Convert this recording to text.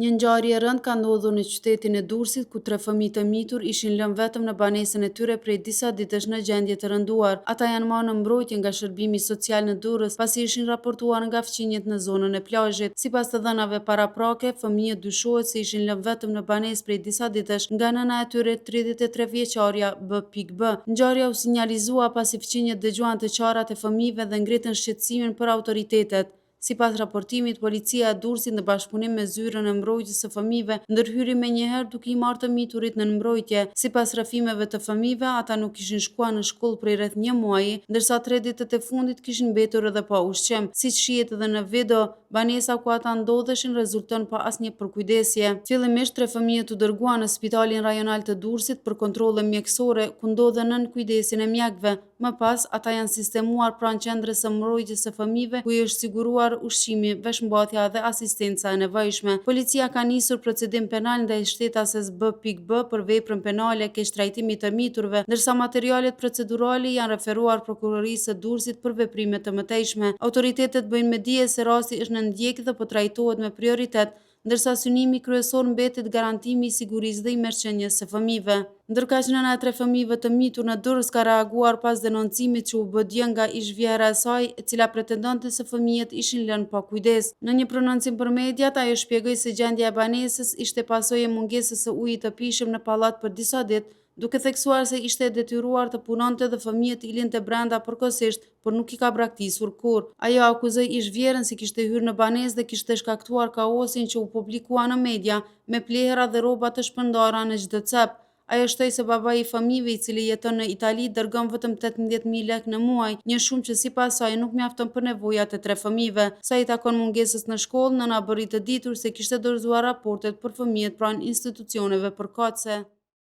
Një ngjarje e rëndë ka ndodhur në qytetin e Durrësit, ku 3 fëmijë të mitur ishin lënë vetëm në banesën e tyre prej disa ditësh në gjendje të rënduar. Ata janë marrë në mbrojtje nga shërbimi social në Durrës, pasi ishin raportuar nga fqinjet në zonën e plazhit. Sipas të dhënave paraprake, fëmijët dyshohet se ishin lënë vetëm në banesë prej disa ditësh nga nëna e tyre, 33 vjeçaria B.B. Ngjarja u sinjalizua pasi fqinjet dëgjuan të qarat e fëmijëve dhe ngritën shqetësimin për autoritetet. Sipas raportimit, policia e Durrësit në bashkëpunim me zyrën e mbrojtjes së fëmijëve ndërhyri menjëherë duke I marrë të miturit në mbrojtje. Sipas rrëfimeve të fëmijëve, ata nuk kishin shkuar në shkollë prej rreth 1 muaji, ndërsa 3 ditët e fundit kishin mbetur edhe pa ushqim. Siç shihet edhe në video, banesa ku ata ndodheshin rezulton pa asnjë përkujdesje. Fillimisht 3 fëmijët u dërguan në Spitalin Rajonal të Durrësit për kontrolle mjekësore, ku ndodhen nën kujdesin e mjekëve. Më pas, ata janë sistemuar pranë qendrës së mbrojtjes së fëmijëve, ku I është siguruar ushqimi, veshmbathja dhe asistenca e nevojshme. Policia ka nisur procedim penal ndaj shtetases B.B. për veprën penale keq trajtimi të miturve, ndërsa materialet procedurale janë referuar prokurorisë së Durrësit për veprime të mëtejshme. Autoritetet bëjnë me dije se rasti është në ndjekje dhe po trajtohet me prioritet, ndërsa synimi kryesor mbetet garantimi I sigurisë dhe I mirëqenies së fëmijëve. Ndërkaq nëna e 3 fëmijëve të mitur në Durrës ka reaguar pas denoncimit që u bë dje nga ish-vjera e saj, e cila pretendonte se fëmijët ishin lënë pa kujdes. Në një prononcim për mediat, ajo shpjegoi se gjendja e banesës ishte pasojë e mungesës së ujit të pijshëm në pallat për disa ditë, duke theksuar se ishte e detyruar të punonte dhe fëmijët I linte brenda përkohësisht, por nuk I ka braktisur kurrë. Ajo akuzoi ish-vjerën se kishte hyrë në banesë dhe kishte shkaktuar kaosin që u publikua në media, me plehra dhe rroba të shpërndara në çdo cep. Ajo shtoi se babai I fëmijëve, I cili jeton në Itali, dërgon vetëm 18.000 lekë në muaj, një shumë që sipas saj nuk mjafton për nevojat e 3 fëmijëve. Sa I takon mungesës në shkollë, nëna bëri të ditur se kishte dorëzuar raportet për fëmijët pranë institucioneve përkatëse.